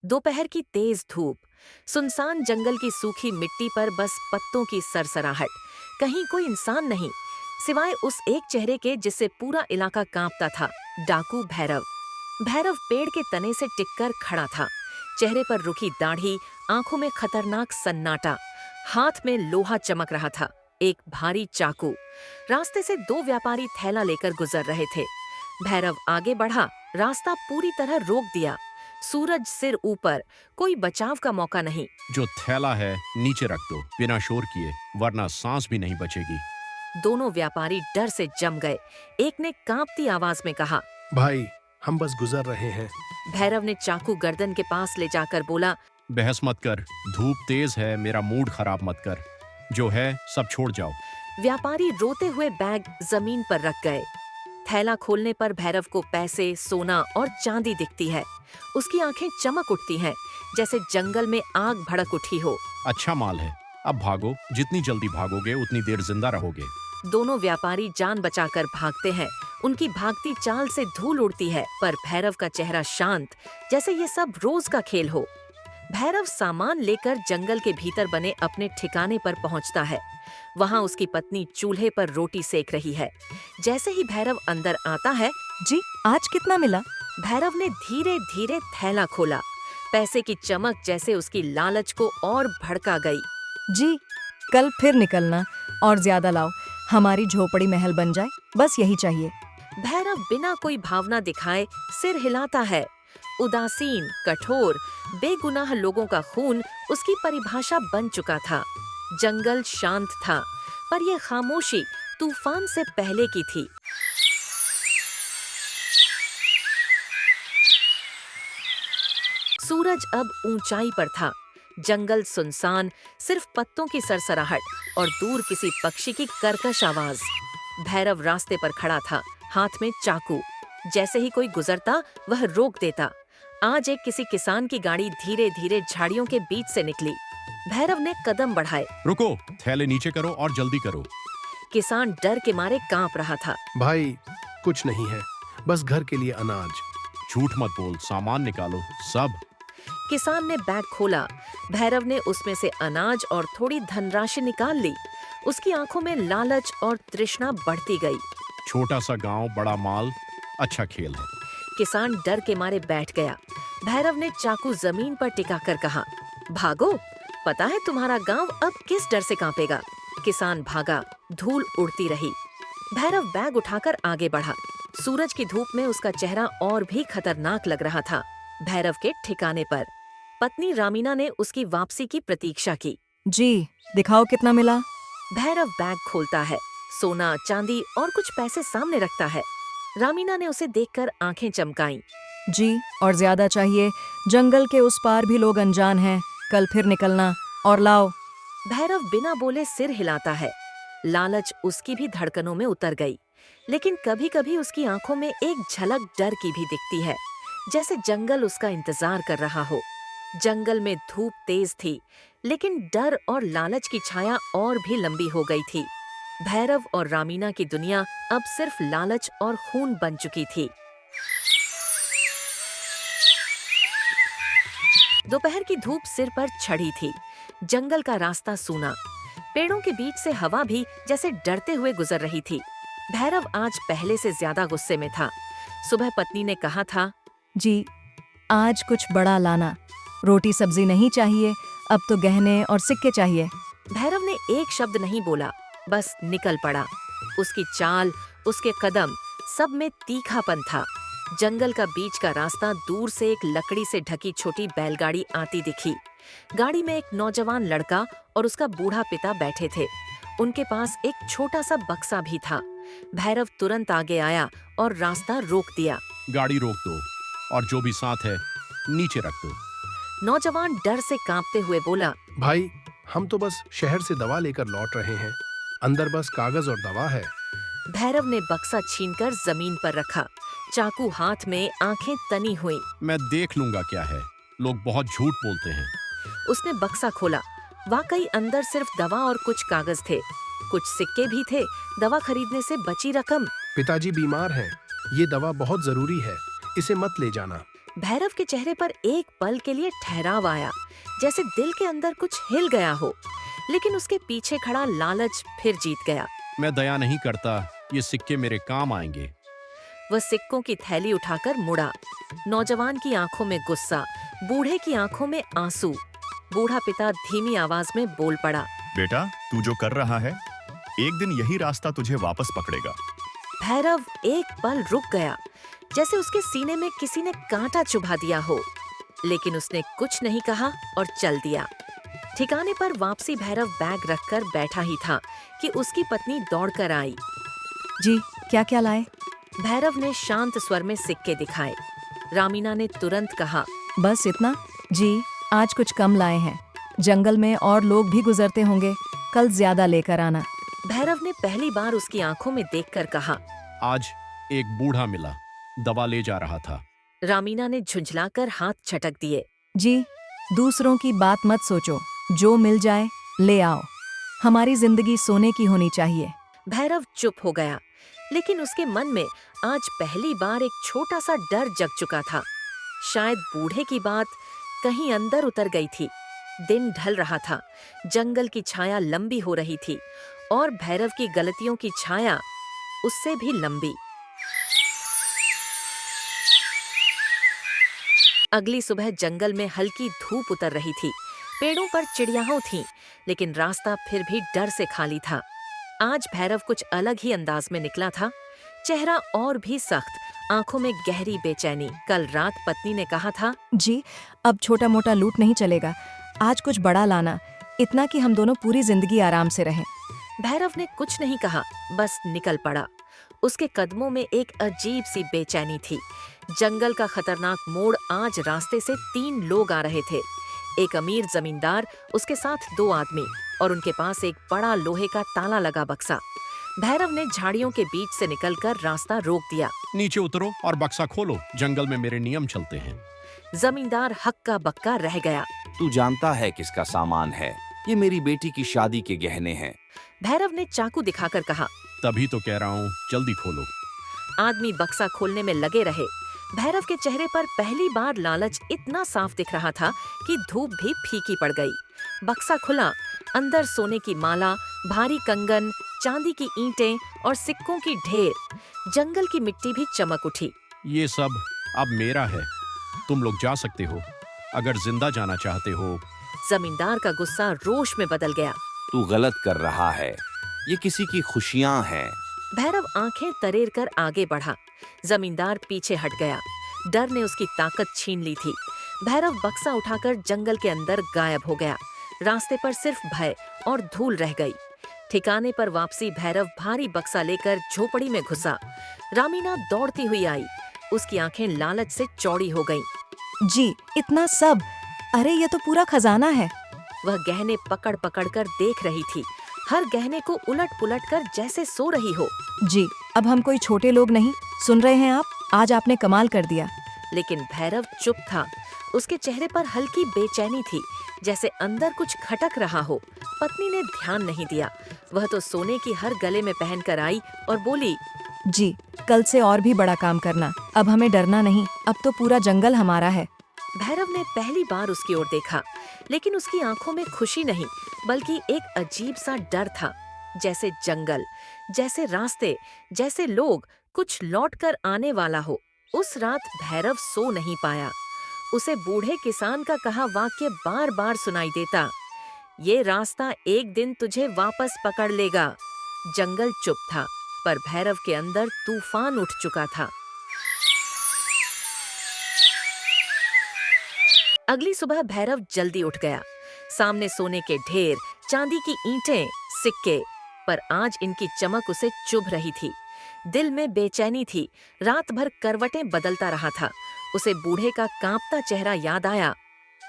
दोपहर की तेज धूप, सुनसान जंगल की सूखी मिट्टी पर बस पत्तों की सरसराहट। कहीं कोई इंसान नहीं, सिवाय उस एक चेहरे के जिससे पूरा इलाका कांपता था। डाकू भैरव। भैरव पेड़ के तने से टिककर खड़ा था, चेहरे पर रुकी दाढ़ी, आंखों में खतरनाक सन्नाटा। हाथ में लोहा चमक रहा था, एक भारी चाकू। रास्ते से दो व्यापारी थैला लेकर गुजर रहे थे। भैरव आगे बढ़ा, रास्ता पूरी तरह रोक दिया। सूरज सिर ऊपर, कोई बचाव का मौका नहीं। जो थैला है नीचे रख दो, बिना शोर किए, वरना सांस भी नहीं बचेगी। दोनों व्यापारी डर से जम गए। एक ने कांपती आवाज में कहा, भाई, हम बस गुजर रहे हैं। भैरव ने चाकू गर्दन के पास ले जाकर बोला, बहस मत कर, धूप तेज है, मेरा मूड खराब मत कर। जो है सब छोड़ जाओ। व्यापारी रोते हुए बैग जमीन पर रख गए। थैला खोलने पर भैरव को पैसे, सोना और चांदी दिखती है। उसकी आंखें चमक उठती हैं, जैसे जंगल में आग भड़क उठी हो। अच्छा माल है, अब भागो। जितनी जल्दी भागोगे उतनी देर जिंदा रहोगे। दोनों व्यापारी जान बचाकर भागते हैं। उनकी भागती चाल से धूल उड़ती है, पर भैरव का चेहरा शांत, जैसे ये सब रोज का खेल हो। भैरव सामान लेकर जंगल के भीतर बने अपने ठिकाने पर पहुंचता है। वहां उसकी पत्नी चूल्हे पर रोटी सेक रही है। जैसे ही भैरव अंदर आता है, जी, आज कितना मिला? भैरव ने धीरे धीरे थैला खोला। पैसे की चमक जैसे उसकी लालच को और भड़का गई। जी, कल फिर निकलना और ज्यादा लाओ, हमारी झोपड़ी महल बन जाए, बस यही चाहिए। भैरव बिना कोई भावना दिखाए सिर हिलाता है। उदासीन, कठोर, बेगुनाह लोगों का खून उसकी परिभाषा बन चुका था। जंगल शांत था, पर यह खामोशी तूफान से पहले की थी। सूरज अब ऊंचाई पर था। जंगल सुनसान, सिर्फ पत्तों की सरसराहट और दूर किसी पक्षी की कर्कश आवाज। भैरव रास्ते पर खड़ा था, हाथ में चाकू। जैसे ही कोई गुजरता, वह रोक देता। आज एक किसी किसान की गाड़ी धीरे धीरे झाड़ियों के बीच से निकली। भैरव ने कदम बढ़ाए। रुको, थैले नीचे करो और जल्दी करो। किसान डर के मारे कांप रहा था। भाई, कुछ नहीं है, बस घर के लिए अनाज। झूठ मत बोल, सामान निकालो सब। किसान ने बैग खोला। भैरव ने उसमें से अनाज और थोड़ी धनराशि निकाल ली। उसकी आंखों में लालच और तृष्णा बढ़ती गई। छोटा सा गांव, बड़ा माल, अच्छा खेल है। किसान डर के मारे बैठ गया। भैरव ने चाकू जमीन पर टिकाकर कहा, भागो, पता है तुम्हारा गांव अब किस डर से कांपेगा। किसान भागा, धूल उड़ती रही। भैरव बैग उठाकर आगे बढ़ा। सूरज की धूप में उसका चेहरा और भी खतरनाक लग रहा था। भैरव के ठिकाने पर पत्नी रामीना ने उसकी वापसी की प्रतीक्षा की। जी, दिखाओ कितना मिला। भैरव बैग खोलता है, सोना, चांदी और कुछ पैसे सामने रखता है। रामीना ने उसे देखकर आंखें चमकाईं। जी, और ज्यादा चाहिए, जंगल के उस पार भी लोग अनजान हैं, कल फिर निकलना और लाओ। भैरव बिना बोले सिर हिलाता है। लालच उसकी भी धड़कनों में उतर गई, लेकिन कभी कभी उसकी आंखों में एक झलक डर की भी दिखती है, जैसे जंगल उसका इंतजार कर रहा हो। जंगल में धूप तेज थी, लेकिन डर और लालच की छाया और भी लंबी हो गई थी। भैरव और रामीना की दुनिया अब सिर्फ लालच और खून बन चुकी थी। दोपहर की धूप सिर पर चढ़ी थी। जंगल का रास्ता सूना, पेड़ों के बीच से हवा भी जैसे डरते हुए गुजर रही थी। भैरव आज पहले से ज्यादा गुस्से में था। सुबह पत्नी ने कहा था, जी, आज कुछ बड़ा लाना, रोटी सब्जी नहीं चाहिए, अब तो गहने और सिक्के चाहिए। भैरव ने एक शब्द नहीं बोला, बस निकल पड़ा। उसकी चाल, उसके कदम, सब में तीखापन था। जंगल का बीच का रास्ता दूर से एक लकड़ी से ढकी छोटी बैलगाड़ी आती दिखी। गाड़ी में एक नौजवान लड़का और उसका बूढ़ा पिता बैठे थे। उनके पास एक छोटा सा बक्सा भी था। भैरव तुरंत आगे आया और रास्ता रोक दिया। गाड़ी रोक दो और जो भी साथ है नीचे रख दो। नौजवान डर से कांपते हुए बोला, भाई, हम तो बस शहर से दवा लेकर लौट रहे हैं, अंदर बस कागज और दवा है। भैरव ने बक्सा छीनकर जमीन पर रखा, चाकू हाथ में, आंखें तनी हुई। मैं देख लूंगा क्या है, लोग बहुत झूठ बोलते हैं। उसने बक्सा खोला। वाकई अंदर सिर्फ दवा और कुछ कागज थे। कुछ सिक्के भी थे, दवा खरीदने से बची रकम। पिताजी बीमार हैं, ये दवा बहुत जरूरी है, इसे मत ले जाना। भैरव के चेहरे पर एक पल के लिए ठहराव आया, जैसे दिल के अंदर कुछ हिल गया हो, लेकिन उसके पीछे खड़ा लालच फिर जीत गया। मैं दया नहीं करता, ये सिक्के मेरे काम आएंगे। वह सिक्कों की थैली उठाकर मुड़ा। नौजवान की आंखों में गुस्सा, बूढ़े की आंखों में आंसू। बूढ़ा पिता धीमी आवाज में बोल पड़ा, बेटा, तू जो कर रहा है, एक दिन यही रास्ता तुझे वापस पकड़ेगा। भैरव एक पल रुक गया, जैसे उसके सीने में किसी ने कांटा चुभा दिया हो, लेकिन उसने कुछ नहीं कहा और चल दिया। ठिकाने पर वापसी भैरव बैग रखकर बैठा ही था कि उसकी पत्नी दौड़कर आई। जी, क्या क्या लाए? भैरव ने शांत स्वर में सिक्के दिखाए। रामीना ने तुरंत कहा, बस इतना? जी, आज कुछ कम लाए हैं। जंगल में और लोग भी गुजरते होंगे, कल ज्यादा लेकर आना। भैरव ने पहली बार उसकी आंखों में देखकर कहा। आज एक बूढ़ा मिला, दवा ले जा रहा था। रामीना ने झुंझलाकर हाथ छटक दिए। जी, दूसरों की बात मत सोचो, जो मिल जाए ले आओ। हमारी जिंदगी सोने की होनी चाहिए। भैरव चुप हो गया, लेकिन उसके मन में आज पहली बार एक छोटा सा डर जग चुका था। शायद बूढ़े की बात कहीं अंदर उतर गई थी। दिन ढल रहा था, जंगल की छाया लंबी हो रही थी और भैरव की गलतियों की छाया उससे भी लंबी। अगली सुबह जंगल में हल्की धूप उतर रही थी। पेड़ों पर चिड़ियाओं थीं, लेकिन रास्ता फिर भी डर से खाली था। आज भैरव कुछ अलग ही अंदाज में निकला था। चेहरा और भी सख्त, आंखों में गहरी बेचैनी। कल रात पत्नी ने कहा था, जी, अब छोटा मोटा लूट नहीं चलेगा, आज कुछ बड़ा लाना, इतना कि हम दोनों पूरी जिंदगी आराम से रहें। भैरव ने कुछ नहीं कहा, बस निकल पड़ा। उसके कदमों में एक अजीब सी बेचैनी थी। जंगल का खतरनाक मोड़। आज रास्ते से 3 लोग आ रहे थे। एक अमीर जमींदार, उसके साथ 2 आदमी और उनके पास एक बड़ा लोहे का ताला लगा बक्सा। भैरव ने झाड़ियों के बीच से निकलकर रास्ता रोक दिया। नीचे उतरो और बक्सा खोलो, जंगल में मेरे नियम चलते हैं। जमींदार हक्का बक्का रह गया। तू जानता है किसका सामान है? ये मेरी बेटी की शादी के गहने हैं। भैरव ने चाकू दिखाकर कहा। तभी तो कह रहा हूँ, जल्दी खोलो। आदमी बक्सा खोलने में लगे रहे। भैरव के चेहरे पर पहली बार लालच इतना साफ दिख रहा था कि धूप भी फीकी पड़ गई। बक्सा खुला। अंदर सोने की माला, भारी कंगन, चांदी की ईंटें और सिक्कों की ढेर। जंगल की मिट्टी भी चमक उठी। ये सब अब मेरा है, तुम लोग जा सकते हो, अगर जिंदा जाना चाहते हो। जमींदार का गुस्सा रोष में बदल गया। तू गलत कर रहा है, ये किसी की खुशियां हैं। भैरव आंखें तरेर कर आगे बढ़ा। जमींदार पीछे हट गया। डर ने उसकी ताकत छीन ली थी। भैरव बक्सा उठाकर जंगल के अंदर गायब हो गया। रास्ते पर सिर्फ भय और धूल रह गई। ठिकाने पर वापसी भैरव भारी बक्सा लेकर झोपड़ी में घुसा। रामीना दौड़ती हुई आई। उसकी आंखें लालच से चौड़ी हो गईं। जी, इतना सब? अरे ये तो पूरा खजाना है। वह गहने पकड़ पकड़ कर देख रही थी, हर गहने को उलट पुलट कर जैसे सो रही हो। जी, अब हम कोई छोटे लोग नहीं, सुन रहे हैं आप? आज आपने कमाल कर दिया। लेकिन भैरव चुप था। उसके चेहरे पर हल्की बेचैनी थी, जैसे अंदर कुछ खटक रहा हो। पत्नी ने ध्यान नहीं दिया। वह तो सोने की हर गले में पहनकर आई और बोली, जी, कल से और भी बड़ा काम करना, अब हमें डरना नहीं, अब तो पूरा जंगल हमारा है। भैरव ने पहली बार उसकी ओर देखा, लेकिन उसकी आंखों में खुशी नहीं, बल्कि एक अजीब सा डर था। जैसे जंगल, जैसे रास्ते, जैसे लोग, कुछ लौट कर आने वाला हो। उस रात भैरव सो नहीं पाया। उसे बूढ़े किसान का कहा वाक्य बार बार सुनाई देता, ये रास्ता एक दिन तुझे वापस पकड़ लेगा। जंगल चुप था, पर भैरव के अंदर तूफान उठ चुका था। अगली सुबह भैरव जल्दी उठ गया। सामने सोने के ढेर, चांदी की ईंटें, सिक्के, पर आज इनकी चमक उसे चुभ रही थी। दिल में बेचैनी थी। रात भर करवटें बदलता रहा था। उसे बूढ़े का कांपता चेहरा याद आया।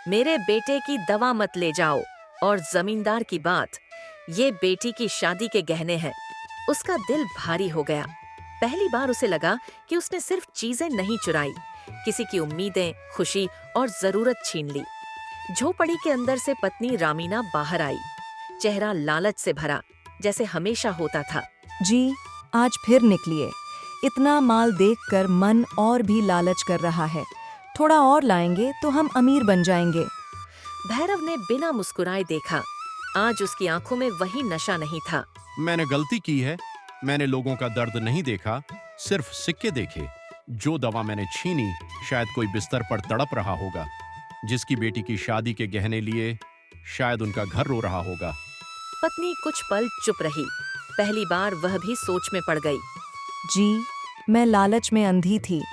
मेरे बेटे की दवा मत ले जाओ। और जमींदार की बात, ये बेटी की शादी के गहने हैं। उसका दिल भारी हो गया। पहली बार उसे लगा कि उसने सिर्फ चीजें नहीं चुराई, किसी की उम्मीदें, खुशी और जरूरत छीन ली। झोपड़ी के अंदर से पत्नी रामीना बाहर आई। चेहरा लालच से भरा, जैसे हमेशा होता था। जी, आज फिर निकलिए। इतना माल देखकर मन और भी लालच कर रहा है। थोड़ा और लाएंगे तो हम अमीर बन जाएंगे। भैरव ने बिना मुस्कुराए देखा। आज उसकी आंखों में वही नशा नहीं था। मैंने गलती की है। मैंने लोगों का दर्द नहीं देखा, सिर्फ सिक्के देखे। जो दवा मैंने छीनी, शायद कोई बिस्तर पर तड़प रहा होगा। जिसकी बेटी की शादी के गहने लिए, शायद उनका घर रो रहा होगा। पत्नी कुछ पल चुप रही। पहली बार वह भी सोच में पड़ गई। जी, मैं लालच में अंधी थी।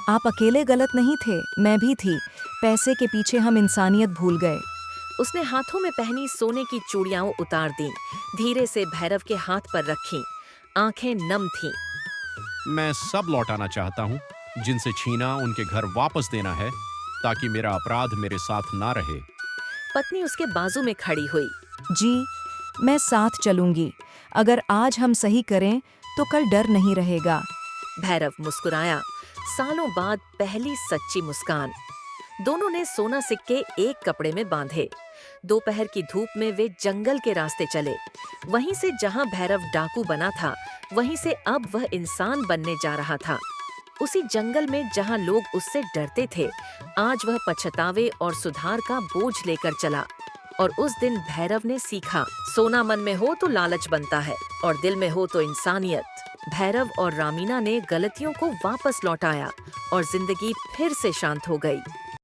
आप अकेले गलत नहीं थे, मैं भी थी। पैसे के पीछे हम इंसानियत भूल गए। उसने हाथों में पहनी सोने की चूड़ियां उतार दी, धीरे से भैरव के हाथ पर रखी। आंखें नम थीं। मैं सब लौटाना चाहता हूँ। जिनसे छीना उनके घर वापस देना है, ताकि मेरा अपराध मेरे साथ ना रहे। पत्नी उसके बाजू में खड़ी हुई। जी, मैं साथ चलूंगी। अगर आज हम सही करें तो कल डर नहीं रहेगा। भैरव मुस्कुराया। सालों बाद पहली सच्ची मुस्कान। दोनों ने सोना सिक्के एक कपड़े में बांधे। दोपहर की धूप में वे जंगल के रास्ते चले। वहीं से जहां भैरव डाकू बना था, वहीं से अब वह इंसान बनने जा रहा था। उसी जंगल में जहां लोग उससे डरते थे, आज वह पछतावे और सुधार का बोझ लेकर चला। और उस दिन भैरव ने सीखा, सोना मन में हो तो लालच बनता है, और दिल में हो तो इंसानियत। भैरव और रामीना ने गलतियों को वापस लौटाया और जिंदगी फिर से शांत हो गई।